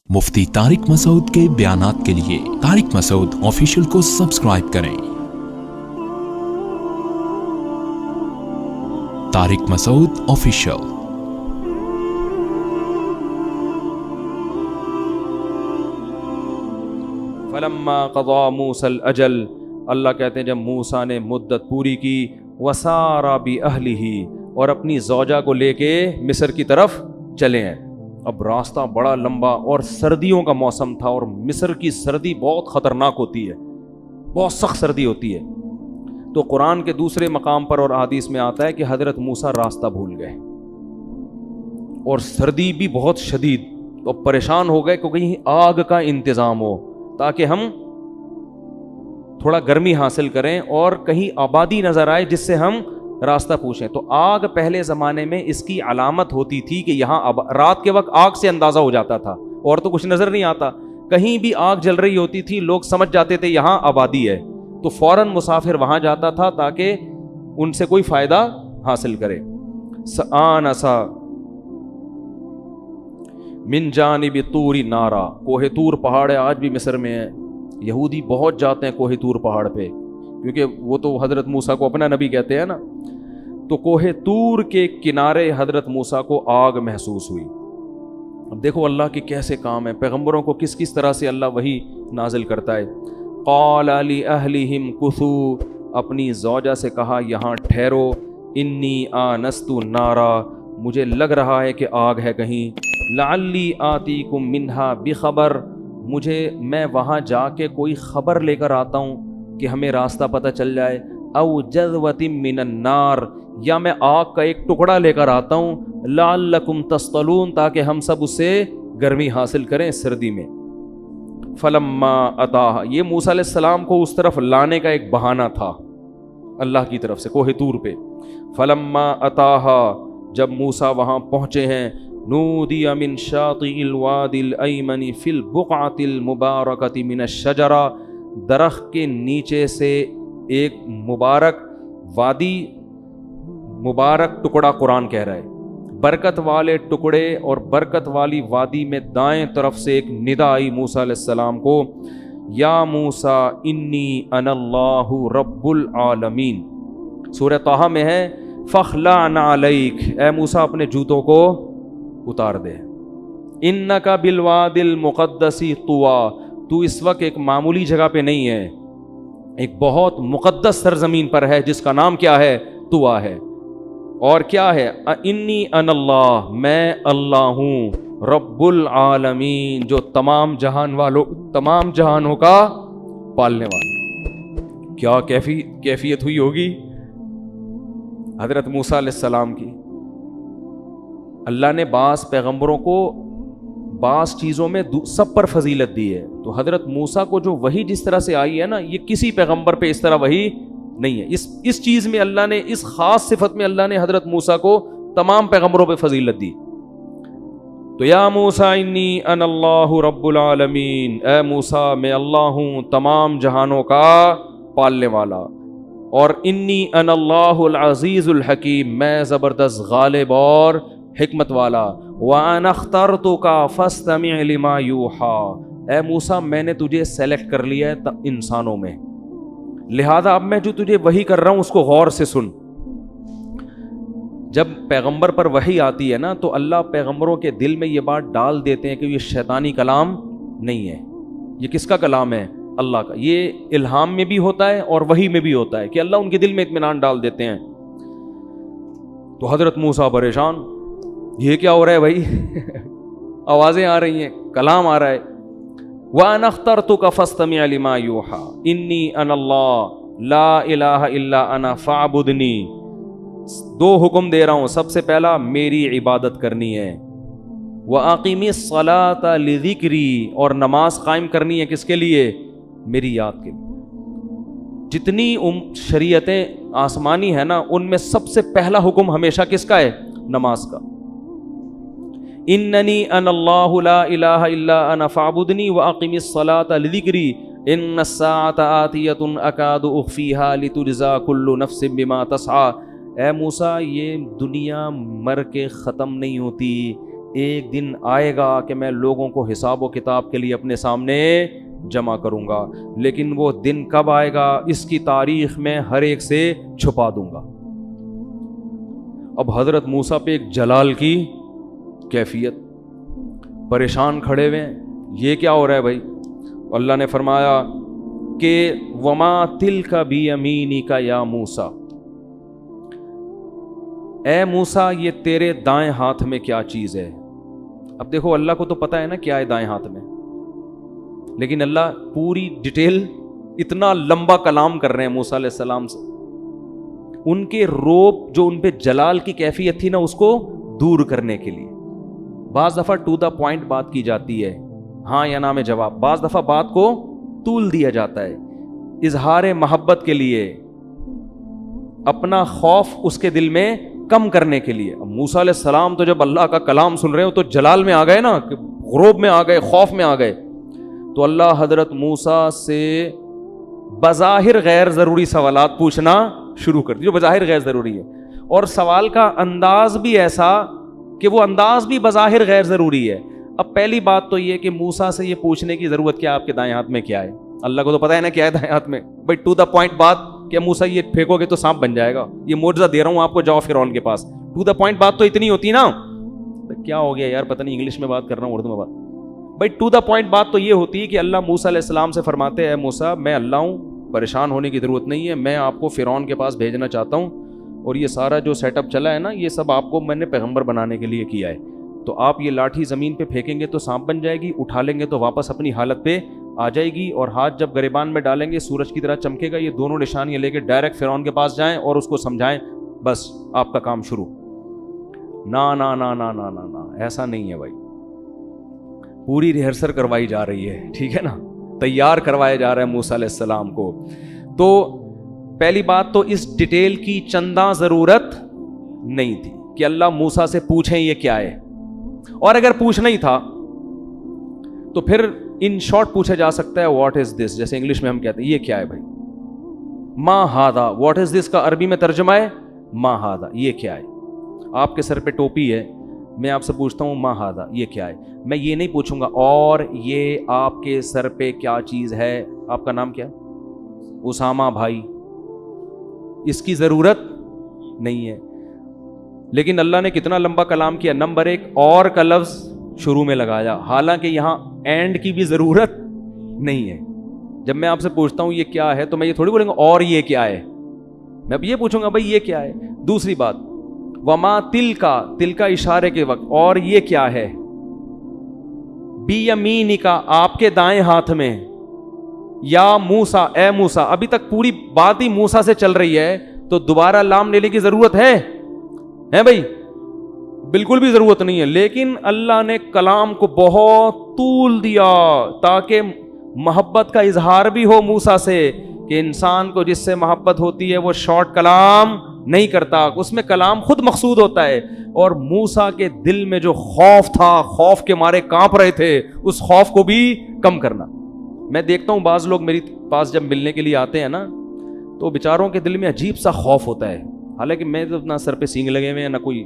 مفتی طارق مسعود کے بیانات کے لیے طارق مسعود آفیشیل کو سبسکرائب کریں۔ طارق مسعود آفیشیل۔ فلما قضى موسى الاجل، اللہ کہتے ہیں جب موسیٰ نے مدت پوری کی، وسار باہلہ، اور اپنی زوجہ کو لے کے مصر کی طرف چلے ہیں۔ اب راستہ بڑا لمبا اور سردیوں کا موسم تھا، اور مصر کی سردی بہت خطرناک ہوتی ہے، بہت سخت سردی ہوتی ہے۔ تو قرآن کے دوسرے مقام پر اور احادیث میں آتا ہے کہ حضرت موسیٰ راستہ بھول گئے اور سردی بھی بہت شدید، تو پریشان ہو گئے کہ کہیں آگ کا انتظام ہو تاکہ ہم تھوڑا گرمی حاصل کریں اور کہیں آبادی نظر آئے جس سے ہم راستہ پوچھیں۔ تو آگ پہلے زمانے میں اس کی علامت ہوتی تھی کہ یہاں رات کے وقت آگ سے اندازہ ہو جاتا تھا، اور تو کچھ نظر نہیں آتا، کہیں بھی آگ جل رہی ہوتی تھی لوگ سمجھ جاتے تھے یہاں آبادی ہے، تو فوراً مسافر وہاں جاتا تھا تاکہ ان سے کوئی فائدہ حاصل کرے۔ آنسا من جانب طور نارا، کوہ طور پہاڑ ہے، آج بھی مصر میں ہے، یہودی بہت جاتے ہیں کوہ طور پہاڑ پہ، کیونکہ وہ تو حضرت موسیٰ کو اپنا نبی کہتے ہیں نا۔ تو کوہ طور کے کنارے حضرت موسیٰ کو آگ محسوس ہوئی۔ اب دیکھو اللہ کے کیسے کام ہے، پیغمبروں کو کس کس طرح سے اللہ وحی نازل کرتا ہے۔ قال لأہلہم کثوا، اپنی زوجہ سے کہا یہاں ٹھہرو، انی آنست نارا، مجھے لگ رہا ہے کہ آگ ہے کہیں، لعلی آتیکم منہا بخبر، میں وہاں جا کے کوئی خبر لے کر آتا ہوں کہ ہمیں راستہ پتہ چل جائے، او جذوۃ من النار، یا میں آگ کا ایک ٹکڑا لے کر آتا ہوں، لعلکم تصطلون، تاکہ ہم سب اس سے گرمی حاصل کریں سردی میں۔ فلما اتاہا، یہ موسیٰ علیہ السلام کو اس طرف لانے کا ایک بہانہ تھا اللہ کی طرف سے کوہ طور پہ۔ فلما اتاہا، جب موسیٰ وہاں پہنچے ہیں، نودی من شاطئ الوادی الایمن فی البقعۃ المبارکۃ من الشجرہ، درخت کے نیچے سے ایک مبارک وادی، مبارک ٹکڑا قرآن کہہ رہا ہے، برکت والے ٹکڑے اور برکت والی وادی میں دائیں طرف سے ایک ندا آئی موسیٰ علیہ السلام کو، یا موسیٰ انی انا اللہ رب العالمین۔ سورہ طٰہٰ میں ہے فاخلع نعلیک، اے موسیٰ اپنے جوتوں کو اتار دے، انک بالوادی المقدس طویٰ، تو اس وقت ایک معمولی جگہ پہ نہیں ہے، ایک بہت مقدس سرزمین پر ہے جس کا نام کیا ہے؟ طویٰ ہے۔ اور کیا ہے؟ انی انا اللہ، میں اللہ ہوں، رب العالمین، جو تمام جہانوں کا پالنے والا۔ کیا کیفیت ہوئی ہوگی حضرت موسیٰ علیہ السلام کی۔ اللہ نے بعض پیغمبروں کو بعض چیزوں میں سب پر فضیلت دی ہے، تو حضرت موسیٰ کو جو وحی جس طرح سے آئی ہے نا، یہ کسی پیغمبر پہ اس طرح وحی نہیں ہے۔ اس چیز میں اللہ نے، اس خاص صفت میں اللہ نے حضرت موسیٰ کو تمام پیغمبروں پہ فضیلت دی۔ تو یا موسیٰ انی انا اللہ رب العالمین، اے موسیٰ میں اللہ ہوں تمام جہانوں کا پالنے والا، اور انی انا اللہ العزیز الحکیم، میں زبردست غالب اور حکمت والا، وَأَنَا اخْتَرْتُكَ فَاسْتَمِعْ لِمَا يُوحَىٰ، اے موسیٰ میں نے تجھے سلیکٹ کر لیا ہے انسانوں میں، لہذا اب میں جو تجھے وحی کر رہا ہوں اس کو غور سے سن۔ جب پیغمبر پر وحی آتی ہے نا، تو اللہ پیغمبروں کے دل میں یہ بات ڈال دیتے ہیں کہ یہ شیطانی کلام نہیں ہے، یہ کس کا کلام ہے؟ اللہ کا۔ یہ الہام میں بھی ہوتا ہے اور وحی میں بھی ہوتا ہے کہ اللہ ان کے دل میں اطمینان ڈال دیتے ہیں۔ تو حضرت موسیٰ پریشان، یہ کیا ہو رہا ہے بھائی؟ آوازیں آ رہی ہیں، کلام آ رہا ہے۔ وَأَنَا اخْتَرْتُكَ فَاسْتَمِعْ لِمَا يُوحَىٰ إِنِّي أَنَا اللَّهُ لَا إِلَٰهَ إِلَّا أَنَا فَاعْبُدْنِي، دو حکم دے رہا ہوں، سب سے پہلا میری عبادت کرنی ہے، وَأَقِمِ الصَّلَاةَ لِذِكْرِي، اور نماز قائم کرنی ہے کس کے لیے؟ میری یاد کے لیے۔ جتنی شریعتیں آسمانی ہیں نا، ان میں سب سے پہلا حکم ہمیشہ کس کا ہے؟ نماز کا۔ اننی انا اللہ لا الہ الا انا فاعبدنی واقم الصلاۃ لذکری ان الساعۃ آتیۃ اکاد اخفیہا لتجزی کل نفس بما تسعی، اے موسیٰ یہ دنیا مر کے ختم نہیں ہوتی، ایک دن آئے گا کہ میں لوگوں کو حساب و کتاب کے لیے اپنے سامنے جمع کروں گا، لیکن وہ دن کب آئے گا اس کی تاریخ میں ہر ایک سے چھپا دوں گا۔ اب حضرت موسیٰ پہ ایک جلال کی کیفیت، پریشان کھڑے ہوئے ہیں، یہ کیا ہو رہا ہے بھائی؟ اللہ نے فرمایا کہ وما تلک بیمینک یا موسیٰ، اے موسیٰ یہ تیرے دائیں ہاتھ میں کیا چیز ہے؟ اب دیکھو اللہ کو تو پتہ ہے نا کیا ہے دائیں ہاتھ میں، لیکن اللہ پوری ڈیٹیل، اتنا لمبا کلام کر رہے ہیں موسیٰ علیہ السلام سے، ان کے روب جو ان پہ جلال کی کیفیت تھی نا اس کو دور کرنے کے لیے۔ بعض دفعہ ٹو دا پوائنٹ بات کی جاتی ہے، ہاں یا نہ میں جواب، بعض دفعہ بات کو طول دیا جاتا ہے اظہار محبت کے لیے، اپنا خوف اس کے دل میں کم کرنے کے لیے۔ اب موسیٰ علیہ السلام تو جب اللہ کا کلام سن رہے ہو تو جلال میں آ گئے نا، غروب میں آ گئے، خوف میں آ گئے، تو اللہ حضرت موسیٰ سے بظاہر غیر ضروری سوالات پوچھنا شروع کر دی جو بظاہر غیر ضروری ہے، اور سوال کا انداز بھی ایسا کہ وہ انداز بھی بظاہر غیر ضروری ہے۔ اب پہلی بات تو یہ کہ موسیٰ سے یہ پوچھنے کی ضرورت کیا آپ کے دائیں ہاتھ میں کیا ہے؟ اللہ کو تو پتہ ہے نا کیا ہے دائیں ہاتھ میں، بھائی ٹو دا پوائنٹ بات کہ موسیٰ یہ پھینکو گے تو سانپ بن جائے گا، یہ معجزہ دے رہا ہوں آپ کو، جاؤ فرعون کے پاس، ٹو دا پوائنٹ بات تو اتنی ہوتی نا۔ کیا ہو گیا یار، پتہ نہیں انگلش میں بات کر رہا ہوں اردو میں بات، بھائی ٹو دا پوائنٹ بات تو یہ ہوتی ہے کہ اللہ موسیٰ علیہ السلام سے فرماتے ہیں موسیٰ میں اللہ ہوں، پریشان ہونے کی ضرورت نہیں ہے، میں آپ کو فرعون کے پاس بھیجنا چاہتا ہوں، اور یہ سارا جو سیٹ اپ چلا ہے نا یہ سب آپ کو میں نے پیغمبر بنانے کے لیے کیا ہے، تو آپ یہ لاٹھی زمین پہ پھینکیں گے تو سانپ بن جائے گی، اٹھا لیں گے تو واپس اپنی حالت پہ آ جائے گی، اور ہاتھ جب گریبان میں ڈالیں گے سورج کی طرح چمکے گا، یہ دونوں نشانیاں لے کے ڈائریکٹ فرعون کے پاس جائیں اور اس کو سمجھائیں، بس آپ کا کام شروع۔ نا نا نا نا نا نا نا، ایسا نہیں ہے بھائی، پوری ریہرسل کروائی جا رہی ہے، ٹھیک ہے نا، تیار کروایا جا رہا ہے موسیٰ علیہ السلام کو۔ تو پہلی بات تو اس ڈیٹیل کی چنداں ضرورت نہیں تھی کہ اللہ موسیٰ سے پوچھیں یہ کیا ہے، اور اگر پوچھنا ہی تھا تو پھر ان شارٹ پوچھا جا سکتا ہے واٹ از دس، جیسے انگلش میں ہم کہتے ہیں یہ کیا ہے بھائی، ما ہاذا، واٹ از دس کا عربی میں ترجمہ ہے ما ہاذا، یہ کیا ہے۔ آپ کے سر پہ ٹوپی ہے، میں آپ سے پوچھتا ہوں ما ہاذا یہ کیا ہے، میں یہ نہیں پوچھوں گا اور یہ آپ کے سر پہ کیا چیز ہے، آپ کا نام کیا ہے؟ اسامہ بھائی، اس کی ضرورت نہیں ہے۔ لیکن اللہ نے کتنا لمبا کلام کیا، نمبر ایک اور کا لفظ شروع میں لگایا، حالانکہ یہاں اینڈ کی بھی ضرورت نہیں ہے۔ جب میں آپ سے پوچھتا ہوں یہ کیا ہے تو میں یہ تھوڑی بولوں گا اور یہ کیا ہے، میں اب یہ پوچھوں گا بھائی یہ کیا ہے۔ دوسری بات وما تل کا اشارے کے وقت، اور یہ کیا ہے، بیمینکا آپ کے دائیں ہاتھ میں، یا موسیٰ اے موسیٰ، ابھی تک پوری بات ہی موسیٰ سے چل رہی ہے تو دوبارہ لام لینے کی ضرورت ہے بھائی؟ بالکل بھی ضرورت نہیں ہے، لیکن اللہ نے کلام کو بہت طول دیا تاکہ محبت کا اظہار بھی ہو موسیٰ سے، کہ انسان کو جس سے محبت ہوتی ہے وہ شارٹ کلام نہیں کرتا، اس میں کلام خود مقصود ہوتا ہے۔ اور موسیٰ کے دل میں جو خوف تھا، خوف کے مارے کانپ رہے تھے، اس خوف کو بھی کم کرنا۔ میں دیکھتا ہوں بعض لوگ میری پاس جب ملنے کے لیے آتے ہیں نا تو بیچاروں کے دل میں عجیب سا خوف ہوتا ہے، حالانکہ میں تو نہ سر پہ سینگ لگے ہوئے ہیں نہ کوئی،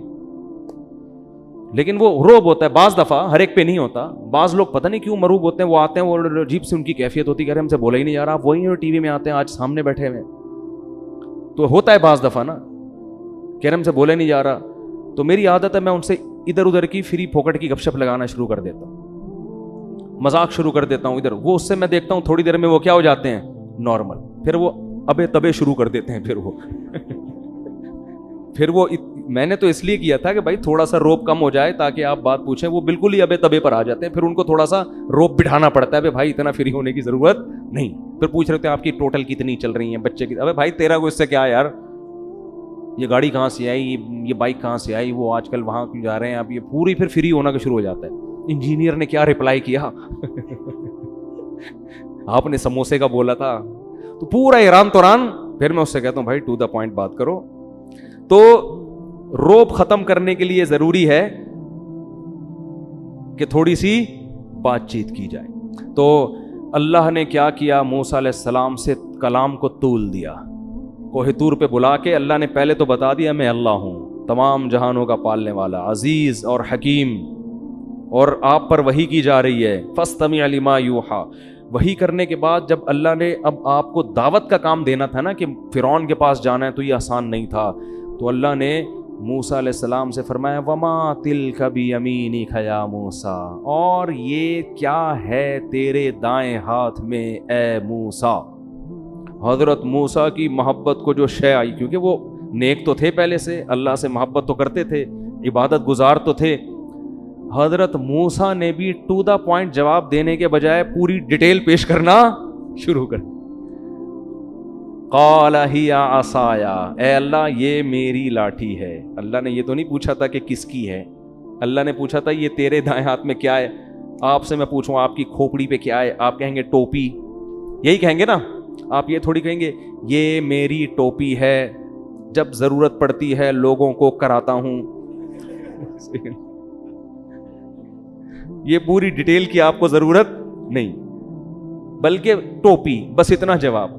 لیکن وہ روب ہوتا ہے، بعض دفعہ ہر ایک پہ نہیں ہوتا، بعض لوگ پتہ نہیں کیوں مروب ہوتے ہیں، وہ آتے ہیں وہ عجیب سے ان کی کیفیت ہوتی ہے کہ ہم سے بولا ہی نہیں جا رہا، آپ وہی ٹی وی میں آتے ہیں آج سامنے بیٹھے ہوئے، تو ہوتا ہے بعض دفعہ نا کہ ہم سے بولا ہی نہیں جا رہا، تو میری عادت ہے میں ان سے ادھر ادھر کی فری پھوکٹ کی گپ شپ لگانا شروع کر دیتا ہوں، مذاق شروع کر دیتا ہوں ادھر، وہ اس سے میں دیکھتا ہوں تھوڑی دیر میں وہ کیا ہو جاتے ہیں نارمل، پھر وہ ابے تبے شروع کر دیتے ہیں، پھر وہ میں نے تو اس لیے کیا تھا کہ بھائی تھوڑا سا روب کم ہو جائے تاکہ آپ بات پوچھیں، وہ بالکل ہی ابے تبے پر آ جاتے ہیں، پھر ان کو تھوڑا سا روب بٹھانا پڑتا ہے، بھائی اتنا فری ہونے کی ضرورت نہیں، پھر پوچھ رہے تھے آپ کی ٹوٹل کتنی چل رہی ہیں بچے کی، ابے بھائی تیرا کو اس سے کیا ہے یار، یہ گاڑی کہاں سے آئی، یہ بائک کہاں سے آئی، وہ آج کل وہاں کیوں جا رہے ہیں آپ، یہ پوری پھر فری ہونا کا شروع ہو جاتا ہے، انجینئر نے کیا رپلائی کیا آپ نے سموسے کا بولا تھا، تو پورا ایران توران، پھر میں اس سے کہتا ہوں بھائی ٹو دا پوائنٹ بات کرو۔ تو روب ختم کرنے کے لیے ضروری ہے کہ تھوڑی سی بات چیت کی جائے، تو اللہ نے کیا کیا، موسیٰ علیہ السلام سے کلام کو طول دیا، کوہ طور پہ بلا کے اللہ نے پہلے تو بتا دیا میں اللہ ہوں، تمام جہانوں کا پالنے والا، عزیز اور حکیم، اور آپ پر وحی کی جا رہی ہے. فاستمع لما یوحا. وحی کرنے کے بعد جب اللہ نے اب آپ کو دعوت کا کام دینا تھا نا کہ فرعون کے پاس جانا ہے، تو یہ آسان نہیں تھا. تو اللہ نے موسیٰ علیہ السلام سے فرمایا وما تلک بیمینک یا موسیٰ، اور یہ کیا ہے تیرے دائیں ہاتھ میں اے موسیٰ. حضرت موسیٰ کی محبت کو جو شے آئی، کیونکہ وہ نیک تو تھے پہلے سے، اللہ سے محبت تو کرتے تھے، عبادت گزار تو تھے. حضرت موسیٰ نے بھی ٹو دا پوائنٹ جواب دینے کے بجائے پوری ڈیٹیل پیش کرنا شروع کر. قال ہی عصایا، اے اللہ یہ میری لاٹھی ہے. اللہ نے یہ تو نہیں پوچھا تھا کہ کس کی ہے، اللہ نے پوچھا تھا یہ تیرے دائیں ہاتھ میں کیا ہے. آپ سے میں پوچھوں آپ کی کھوپڑی پہ کیا ہے، آپ کہیں گے ٹوپی، یہی کہیں گے نا. آپ یہ تھوڑی کہیں گے یہ میری ٹوپی ہے، جب ضرورت پڑتی ہے لوگوں کو کراتا ہوں. یہ پوری ڈیٹیل کی آپ کو ضرورت نہیں، بلکہ ٹوپی، بس اتنا جواب.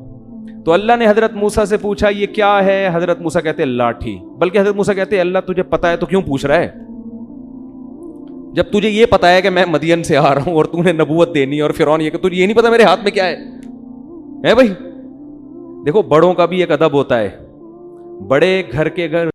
تو اللہ نے حضرت موسیٰ سے پوچھا یہ کیا ہے، حضرت موسیٰ کہتے ہیں لاٹھی. بلکہ حضرت موسیٰ کہتے ہیں اللہ تجھے پتا ہے تو کیوں پوچھ رہا ہے، جب تجھے یہ پتا ہے کہ میں مدین سے آ رہا ہوں اور تو نے نبوت دینی، اور فرعون یہ کہ تجھے یہ نہیں پتا میرے ہاتھ میں کیا ہے بھائی. دیکھو بڑوں کا بھی ایک ادب ہوتا ہے، بڑے گھر کے گھر